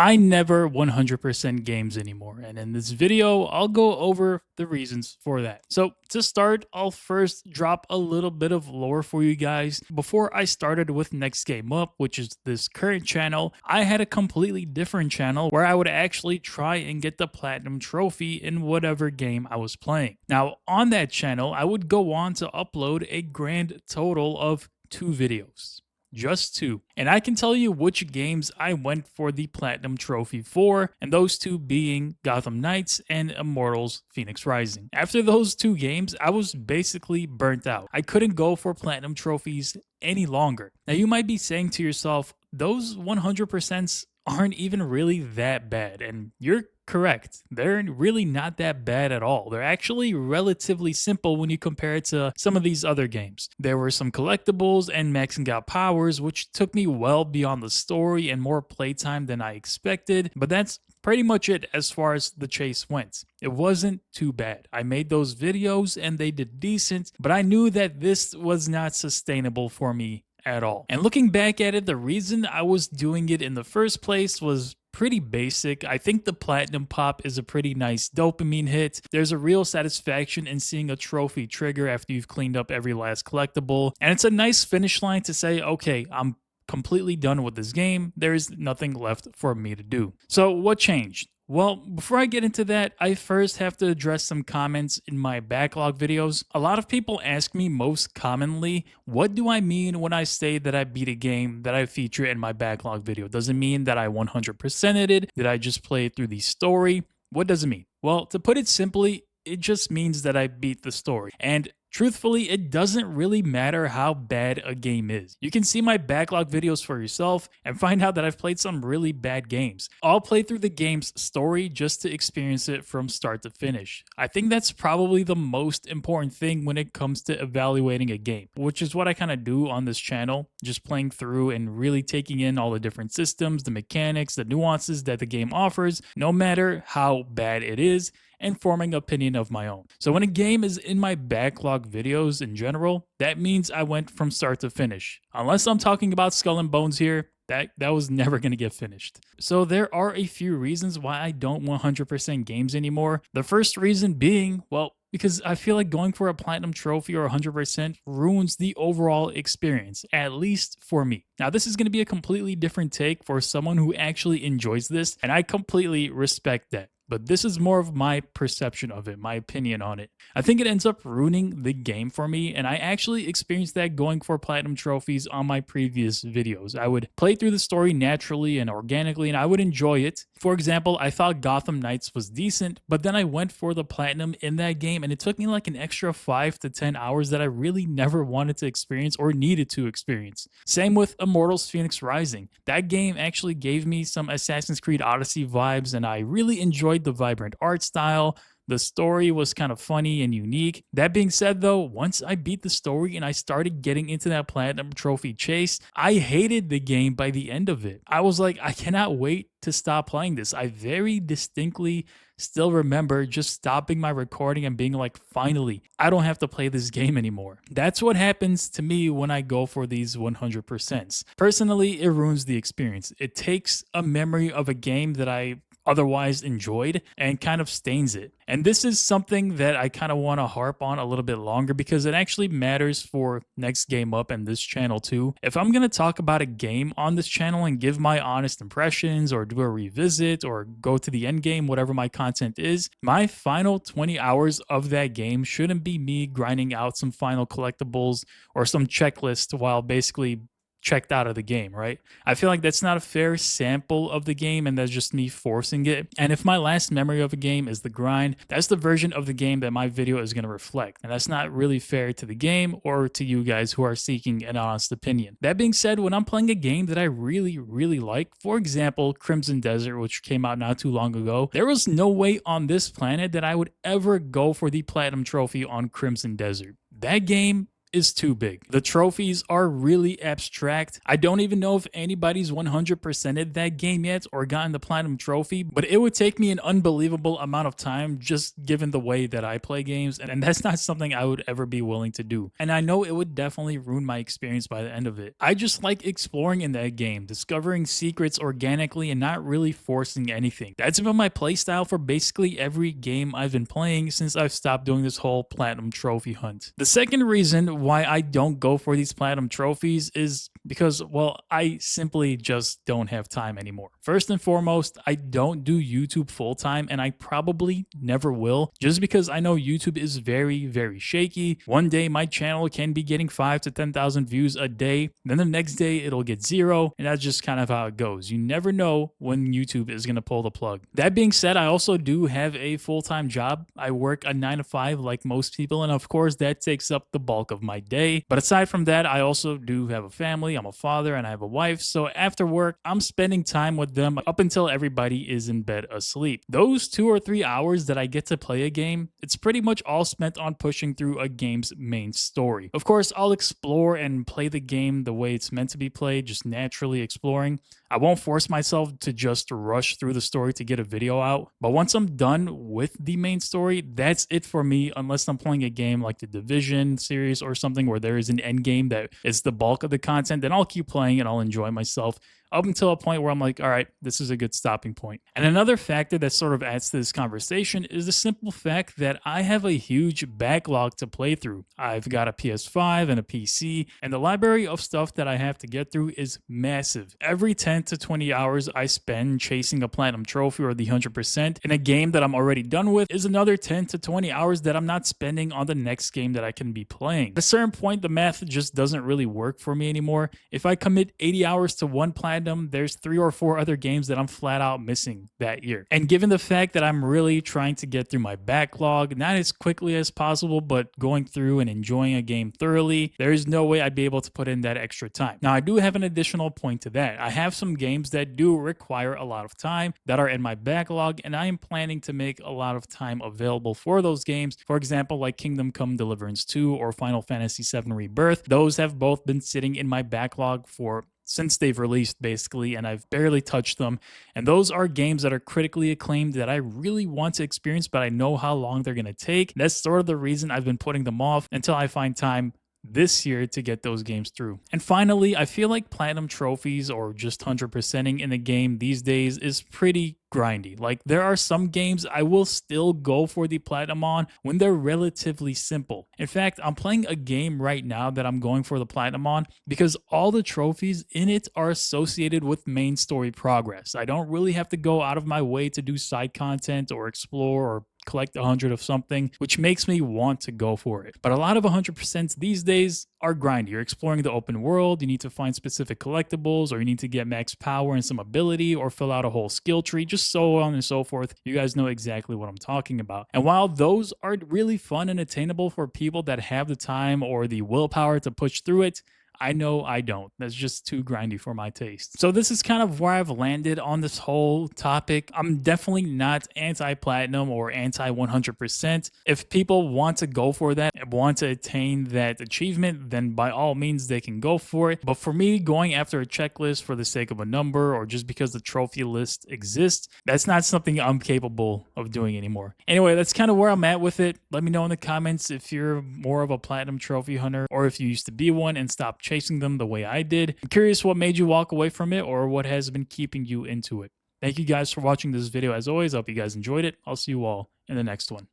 I never 100% games anymore, and in this video, I'll go over the reasons for that. So to start, I'll first drop a little bit of lore for you guys. Before I started with Next Game Up, which is this current channel, I had a completely different channel where I would actually try and get the platinum trophy in whatever game I was playing. Now, on that channel, I would go on to upload a grand total of 2 videos. Just 2. And I can tell you which games I went for the Platinum Trophy for, and those 2 being Gotham Knights and Immortals Phoenix Rising. After those 2 games, I was basically burnt out. I couldn't go for Platinum Trophies any longer. Now you might be saying to yourself, those 100% aren't even really that bad, and you're correct. They're really not that bad at all. They're actually relatively simple when you compare it to some of these other games. There were some collectibles and maxing out powers, which took me well beyond the story and more playtime than I expected, but that's pretty much it as far as the chase went. It wasn't too bad. I made those videos and they did decent, but I knew that this was not sustainable for me at all. And looking back at it, the reason I was doing it in the first place was pretty basic. I think the platinum pop is a pretty nice dopamine hit. There's a real satisfaction in seeing a trophy trigger after you've cleaned up every last collectible. And it's a nice finish line to say, okay, I'm completely done with this game. There's nothing left for me to do. So what changed? Well, before I get into that, I first have to address some comments in my backlog videos. A lot of people ask me most commonly, what do I mean when I say that I beat a game that I feature in my backlog video? Does it mean that I 100%ed it? Did I just play through the story? What does it mean? Well, to put it simply, it just means that I beat the story. And truthfully, it doesn't really matter how bad a game is. You can see my backlog videos for yourself and find out that I've played some really bad games. I'll play through the game's story just to experience it from start to finish. I think that's probably the most important thing when it comes to evaluating a game, which is what I kind of do on this channel, just playing through and really taking in all the different systems, the mechanics, the nuances that the game offers, no matter how bad it is, and forming an opinion of my own. So when a game is in my backlog videos in general, that means I went from start to finish. Unless I'm talking about Skull and Bones here, that was never going to get finished. So there are a few reasons why I don't 100% games anymore. The first reason being, well, because I feel like going for a platinum trophy or 100% ruins the overall experience, at least for me. Now, this is going to be a completely different take for someone who actually enjoys this, and I completely respect that. But this is more of my perception of it, my opinion on it. I think it ends up ruining the game for me, and I actually experienced that going for platinum trophies on my previous videos. I would play through the story naturally and organically, and I would enjoy it. For example, I thought Gotham Knights was decent, but then I went for the platinum in that game, and it took me like an extra 5 to 10 hours that I really never wanted to experience or needed to experience. Same with Immortals Phoenix Rising. That game actually gave me some Assassin's Creed Odyssey vibes, and I really enjoyed the vibrant art style. The story was kind of funny and unique. That being said though, once I beat the story and I started getting into that platinum trophy chase, I hated the game by the end of it. I was like, I cannot wait to stop playing this. I very distinctly still remember just stopping my recording and being like, finally, I don't have to play this game anymore. That's what happens to me when I go for these 100%. Personally, it ruins the experience. It takes a memory of a game that I otherwise enjoyed and kind of stains it. And this is something that I kind of want to harp on a little bit longer because it actually matters for Next Game Up and this channel too. If I'm going to talk about a game on this channel and give my honest impressions or do a revisit or go to the end game, whatever my content is, my final 20 hours of that game shouldn't be me grinding out some final collectibles or some checklist while basically checked out of the game, right? I feel like that's not a fair sample of the game and that's just me forcing it. And if my last memory of a game is the grind, that's the version of the game that my video is going to reflect. And that's not really fair to the game or to you guys who are seeking an honest opinion. That being said, when I'm playing a game that I really like, for example, Crimson Desert, which came out not too long ago, there was no way on this planet that I would ever go for the platinum trophy on Crimson Desert. That game is too big. The trophies are really abstract. I don't even know if anybody's 100%ed that game yet or gotten the platinum trophy, but it would take me an unbelievable amount of time just given the way that I play games, and that's not something I would ever be willing to do. And I know it would definitely ruin my experience by the end of it. I just like exploring in that game, discovering secrets organically and not really forcing anything. That's been my playstyle for basically every game I've been playing since I've stopped doing this whole platinum trophy hunt. The second reason why I don't go for these platinum trophies is because, well, I simply just don't have time anymore. First and foremost, I don't do YouTube full time, and I probably never will, just because I know YouTube is very, very shaky. One day my channel can be getting 5 to 10,000 views a day, then the next day it'll get 0, and that's just kind of how it goes. You never know when YouTube is going to pull the plug. That being said, I also do have a full-time job. I work a 9 to 5 like most people, and of course that takes up the bulk of my day. But aside from that, I also do have a family. I'm a father and I have a wife, so after work I'm spending time with them up until everybody is in bed asleep. Those 2 or 3 hours that I get to play a game, it's pretty much all spent on pushing through a game's main story. Of course, I'll explore and play the game the way it's meant to be played, just naturally exploring. I won't force myself to just rush through the story to get a video out, but once I'm done with the main story, that's it for me, unless I'm playing a game like the Division series or something where there is an end game that is the bulk of the content. Then I'll keep playing and I'll enjoy myself up until a point where I'm like, all right, this is a good stopping point. And another factor that sort of adds to this conversation is the simple fact that I have a huge backlog to play through. I've got a PS5 and a PC, and the library of stuff that I have to get through is massive. Every 10 to 20 hours I spend chasing a platinum trophy or the 100% in a game that I'm already done with is another 10 to 20 hours that I'm not spending on the next game that I can be playing. At a certain point, the math just doesn't really work for me anymore. If I commit 80 hours to one platinum, there's 3 or 4 other games that I'm flat out missing that year. And given the fact that I'm really trying to get through my backlog, not as quickly as possible, but going through and enjoying a game thoroughly, there is no way I'd be able to put in that extra time. Now, I do have an additional point to that. I have some games that do require a lot of time that are in my backlog, and I am planning to make a lot of time available for those games. For example, like Kingdom Come Deliverance 2 or Final Fantasy VII Rebirth. Those have both been sitting in my backlog since they've released, basically, and I've barely touched them. And those are games that are critically acclaimed that I really want to experience, but I know how long they're going to take. That's sort of the reason I've been putting them off until I find time this year to get those games through. And finally, I feel like platinum trophies or just 100%ing in a game these days is pretty grindy. Like, there are some games I will still go for the platinum on when they're relatively simple. In fact, I'm playing a game right now that I'm going for the platinum on because all the trophies in it are associated with main story progress. I don't really have to go out of my way to do side content or explore or collect 100 of something, which makes me want to go for it. But a lot of 100% these days are grindy. You're exploring the open world, you need to find specific collectibles, or you need to get max power and some ability, or fill out a whole skill tree, just so on and so forth. You guys know exactly what I'm talking about. And while those are really fun and attainable for people that have the time or the willpower to push through it, I know I don't. That's just too grindy for my taste. So this is kind of where I've landed on this whole topic. I'm definitely not anti-platinum or anti-100%. If people want to go for that and want to attain that achievement, then by all means they can go for it. But for me, going after a checklist for the sake of a number or just because the trophy list exists, that's not something I'm capable of doing anymore. Anyway, that's kind of where I'm at with it. Let me know in the comments if you're more of a platinum trophy hunter or if you used to be one and stopped chasing them the way I did. I'm curious what made you walk away from it or what has been keeping you into it. Thank you guys for watching this video. As always, I hope you guys enjoyed it. I'll see you all in the next one.